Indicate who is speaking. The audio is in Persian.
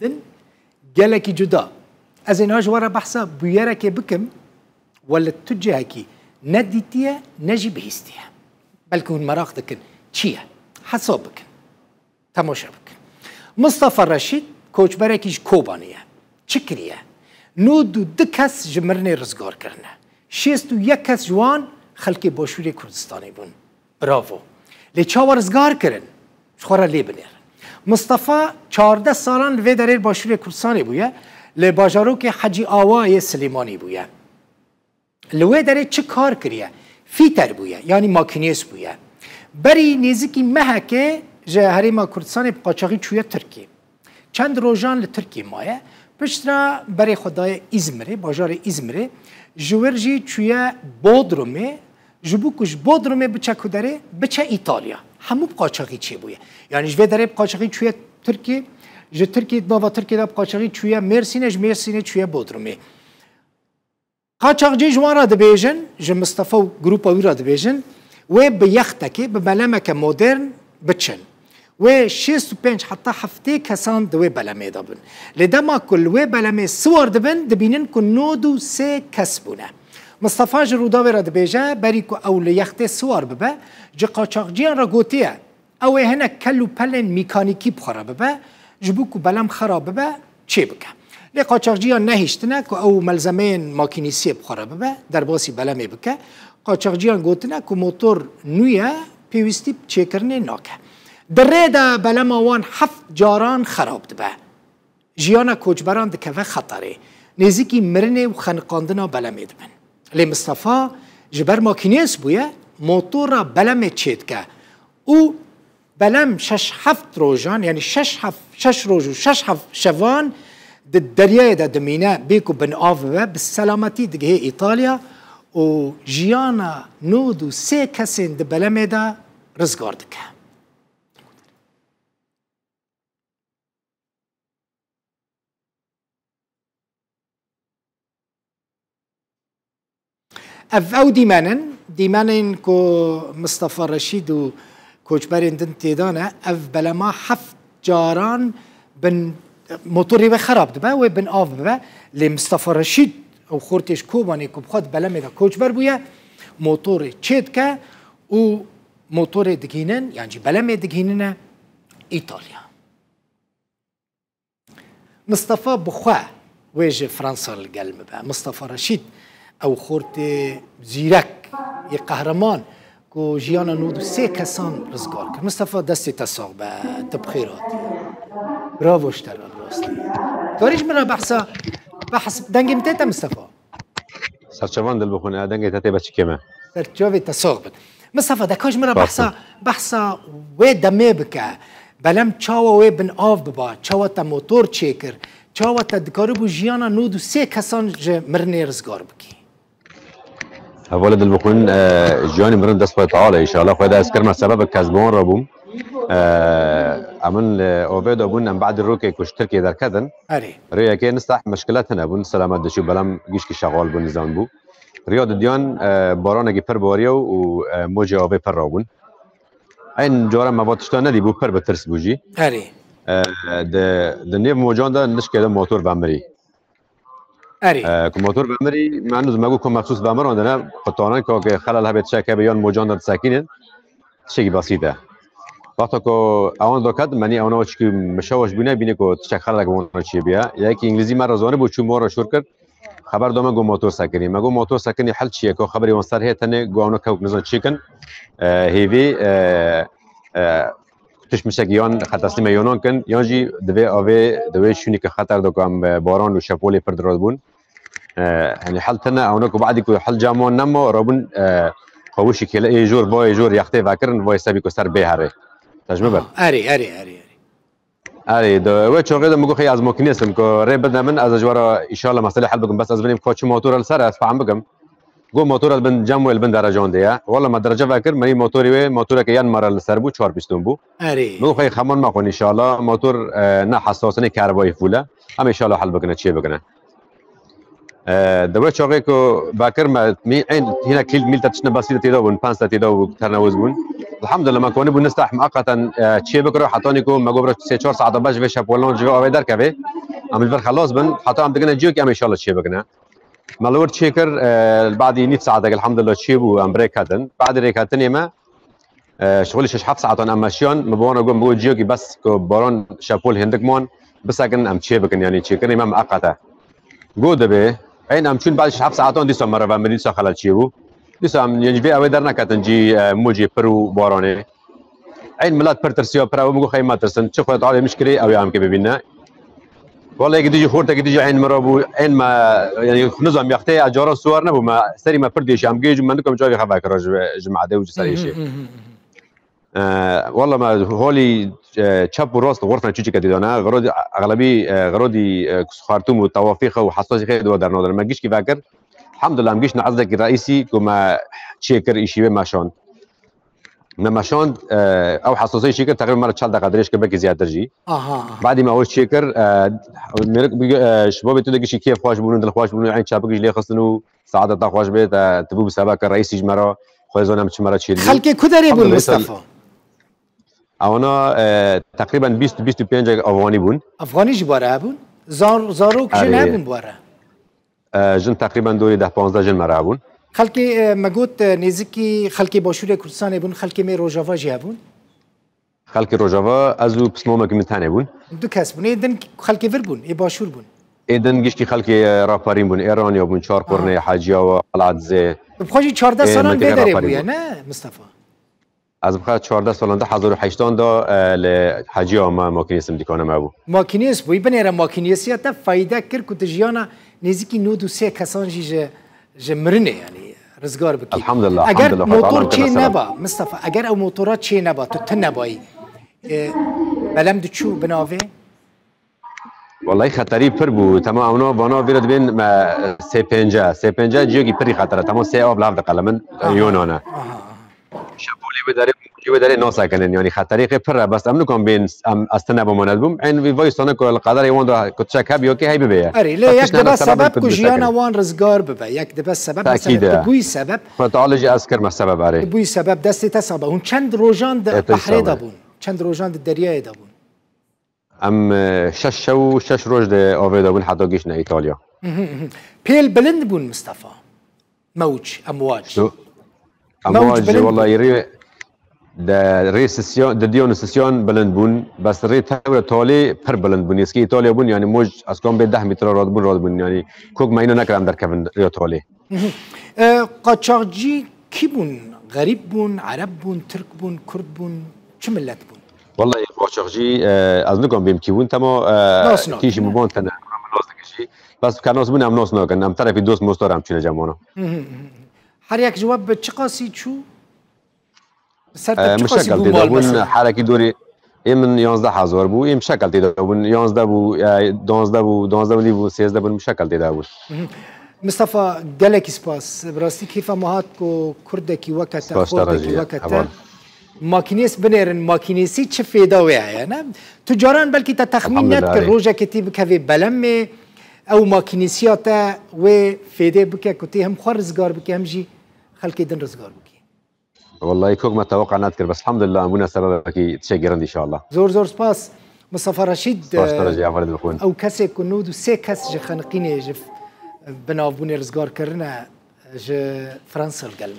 Speaker 1: دن جالكي جدا از اینها جوارا بحثا بویره که بکم ولا تجه کی ندیتیه نجی بهستیه بلکه اون مراق دکن چیه حساب بکن تماشا بکن مصطفى رشید کوچبره کیش کوبانیه چکریه نودو دکس جمرنه رزگار کرنه شیستو یک کس جوان خلقی باشوری کردستانی بون براوو لی چاو رزگار کرن شخورا لی بنیر مصطفى 14 سالان وی دریر باشوری کردستانی بویه لی باجارو که حجی آوای سلیمانی بویه لوی داره چه کار کریه فیتر بویه یعنی ماکینیس بویه بری نزدیکی مهکه جه هریما کردستان قاچاقی چویه ترکیه چند روزان لترکیه مایه پشترا برای خدای ازمره باجار ازمره جورجی چویه بودرومه جبوکش بودرومه بچه کدره بچه ایتالیا همو قاچاقی چی بویه یعنی جوه داره قاچاقی چویه ترکیه جه ترکیه نوا ترکیه دا قاچاقی چویه مرسینه مرسینه چویه بودرومه قاچاقچی جوان را دبیجن جه مصطفى و گروپا وی را دبیجن و به یختکی به بلمک مدرن بچن و 65 حتی هفته کسان دوی بلمه دابن لدما کل و بلمه سوار دبن دبینن که 93 کس بونه مصطفى جرودا را دبیجه بری که اول یخته سوار ببه جه قاچاقچیان را گوتیه او هنه کلو پلن میکانیکی بخوره ببه جبو که بلم خراب ببه چه بکه لی قاچاقچیان نهیشتنه که او ملزمین ماکینیسی بخوره ببه در باسی بلمه بکه قاچاقچیان گوتنه که موتور نویه پیوستی چه کرنه ناکه در ریده بلم آوان 7 جاران خراب دبه جیانا کوچبران دکوه خطره نزدیکی مرنه و خنقاندنا بلمه دبن لی مصطفى جبر ماکینیس بویه موتور را بلمه چید که او بلم 6-7 روزان یعنی 6 روز و 6 شوان دریای دا دمینه بیکو بن آوه به سلامتی دگه ایتالیا و جیانا 93 کسین ده بلمه دا رزگار دکه او دیمانن که مصطفى رشید و کوچبرین دن تیدانه او بلما 7 جاران بن موتوری و خراب دبه و بن آف ببه لی مصطفى رشید او خورتش کوبانی که بخواد بلمه دا کوچبر بویه موتور چید که او موتور دگینن یعنی بلمه دگینن ایتالیا مصطفى بخواه ویج فرانسا الگلم به مصطفى رشید او خورت زیرک یک قهرمان که جیانا 93 کسان رزگار کرد مصطفى دستی تساق به تبخیرات براوش تر راستی داریش مرا بحث دنگی متیتا مصطفى
Speaker 2: سرچوان دل بخونه دنگی تاتی بچی کمه
Speaker 1: سرچوی تساق بد مصطفى دکاش مرا بحثا و دمه بکه بلم چاوا و بن آف ببا چاوا تا موتور چیکر چاوا تا دکاربو جیانا 93 کسان مرنه رزگار بکی
Speaker 2: اول دل بخون جیانی مرن دست باید تعالی ایشالا خواهد از کرمه سبب کذبان را بوم امن اوبید ابون ام بعد الروكي كوش تركي در كذن ريا كي نستح مشكلاتنا بون سلامات دشو بلام جيش كي شغال بون نظام بو رياض ديان باران اگه پر باريو و موجه آبه پر رابون این جارا مواتشتا ندی بو پر بترس بوجي ده نیو موجان ده نشکه ده موتور بامری که موتور بامری معنوز مگو که مخصوص بامران ده نه قطانان که خلال هبت شکه بیان موجان ده ساکینه شکی بسیطه وقتی که آن دکتر منی آنها چی مشاوش بینه که چه خلق اون چی بیا یکی انگلیسی من رازانه بود چون مورا شور کرد خبر دامه گو موتور سکنی مگو موتور سکنی حل چیه که خبری اون سر هیتنه گو آنها که نزان چیکن هیوی تش مشکیان خطاستی میونان کن یانجی دوی شونی که خطر دکم باران و شپولی پر دراد بون یعنی حل تنه آنها که بعدی که حل جامون نما رابون خوشی که ای جور وای جور یخته وکرن وای سبی که سر بهره تجربه اری دو چون قدم مگو خیلی از ماکینیستم که ری بدن من از جوارا ان شاء الله مسئله حل بگم بس از بنیم کوچ موتور السر از فهم بگم گو موتور البن جمع البن درجان دیا والله ما درجه فکر منی موتوری و موتور که یان مره السر بو 4 پیستون بو مگو خیلی خمان ما کن ان شاء الله موتور نه حساس نه کهربایی فوله هم ان شاء الله حل بکنه چی بکنه دوره چاقی که باکر ما این هنا کلیل میل تشنه بسیط تیدا بون 5 تیدا و ترنوز بون الحمدلله ما کنی بون نستح مؤقتا چی بکره حتی نیکو ما گبر 3-4 ساعت باش و شب ولان جو آوی در کبه عمل بر خلاص بن حتی هم دگنه جیو که ان شاء الله چی بکنه مالور تشيكر بعد 100 ساعه الحمد لله تشيبو ام بريك هاتن بعد ريك هاتن ما شغلي 6 ساعات انا ماشيون مبوانا قوم بقول جيوكي بس بارون شابول هندك مون بس اكن ام تشيبكن يعني تشيكر ما مؤقته قود به عين ام تشون بعد 6 ساعات دي سمره و مدي خلال تشيبو دي ام يجي اوي درنا كاتن جي موجي برو بارونه عين ملات برترسيو برا ومغو خيمات ترسن تشوف تعالى مشكله او يام كي ببينا والله يجي خورتك يجي عين مرابو عين ما يعني نظام يختي اجار صور نبو ما سري ما برديش ام جيج منكم جاي خباك راج جماعه دو سري شيء والله ما هولي تشاب وراس غرفه تشيكي كديدانا غرودي اغلبي غرودي خارتوم وتوافيق وحساسي خير دو درنا ما جيش كي فاكر الحمد لله ما جيش نعزك الرئيسي كما تشيكر شيء ماشون ماشون او حساسيه شيكر تقريبا مره 4 دقائق دريش كبك زياده درجي بعد ما اول شيكر شباب تدق شي كيف خوش بونون دل خوش بونون عين شابك لي خصنو سعاده خوش بيت تبو بسبب الرئيسي جمره خوزونا مش مره تشيل
Speaker 1: خلك كدري بون مصطفى
Speaker 2: اونا تقريبا 25 افغاني بون
Speaker 1: افغاني جباره بون زارو كجن بون بواره
Speaker 2: جن تقريبا دوري 10 15 جن مره بون
Speaker 1: خلكي مگوت نزیکی خلكي باشور کردستان بون خلكي می روجاوا جی بون
Speaker 2: خلكي روجاوا ازو بسمومه که متانه بون
Speaker 1: دو کس بون ایدن خلكي ور بون ای باشور بون
Speaker 2: ایدن گشتی خلكي راپارین بون ایرانی بون چهار قرنه حاجیا و قلعت زه
Speaker 1: بخوجی 14 سالان بدره بو نه مصطفى
Speaker 2: از بخاطر 14 سالان ده 1080 دا لحاجیا ما ماکینیس دیکانه ما بو
Speaker 1: ماکینیس بو بنره ماکینیسیت فایده کر کو تجیانا نزیکی 93 کسان جی مرنه يعني رزقار بكي
Speaker 2: الحمد لله
Speaker 1: اگر موتور چی نبا مصطفى اگر او موتورات چی نبا تو تنبایی بلم دچو بناوه
Speaker 2: والله خطری پر بو تمام اونا بانا ویرد بین ما سه پنجا جیوگی پری خطره تمام سه آب لفظ قلمن یونانا شبولی بداره ناسا کنن يعني خطریق پر بس امنو کن بین استنا بماند بوم این وی وایستانه که القدر یوان دا کتشک هب یا که هی ببیه
Speaker 1: اری لی یک دبه سبب کجیانا وان رزگار ببه یک دبه سبب مثلا بوی سبب
Speaker 2: فتعالجی اسکر ما سبب اری
Speaker 1: بوی سبب دستی تسابه هون چند روزان بحری دابون چند روزان دریای دابون
Speaker 2: ام شش روز ده آوه دابون حتی گیش نه ایتالیا
Speaker 1: پیل بلند بون مصطفى موج امواج
Speaker 2: والله يري ده ريسيسيون ده ديونيسيون بلند بون بس ري تاور تولي بر بلند بون يسكي ايطاليا بون يعني موج اسكم به 10 متر راد بون يعني كوك ما اینو نکردم در کفن ريو تولي
Speaker 1: قاچاقچی کی بون غریب بون عرب بون ترک بون کرد بون چه ملت بون
Speaker 2: والله قاچاقچی از نکم بیم کی بون تما کیش مبون تنه ناس بس کناس بون ام ناس نکن ام طرفی دوست مستارم چونه جمانو
Speaker 1: هر یک جواب چه قاسی چو
Speaker 2: مشکل دیده بون حرکی دوری من 11000 بو این مشکل دیده بون 11 بو 12 بو 13 بو مشکل دیده بود
Speaker 1: مصطفى گلک سپاس براستی کیف ماهات کو کردکی وقت خوردکی وقت ماکینیس بنرن ماکینیسی چه فایده ویه نه تجاران بلکی تا تخمین نت که روزه کتی بکوی بلمه او ماکینیسیات و فایده بکه کتی هم خواه رزگار بکه هم جی خلقی دن رزگار بکه
Speaker 2: والله كوك ما توقع نذكر بس الحمد لله امونا سبب اكيد تشكرن ان شاء الله
Speaker 1: زور سباس مصطفى رشيد
Speaker 2: او
Speaker 1: كسي كنود سي كاس جي خنقيني جف بناف بوني رزقار كرنا ج فرنسا القلم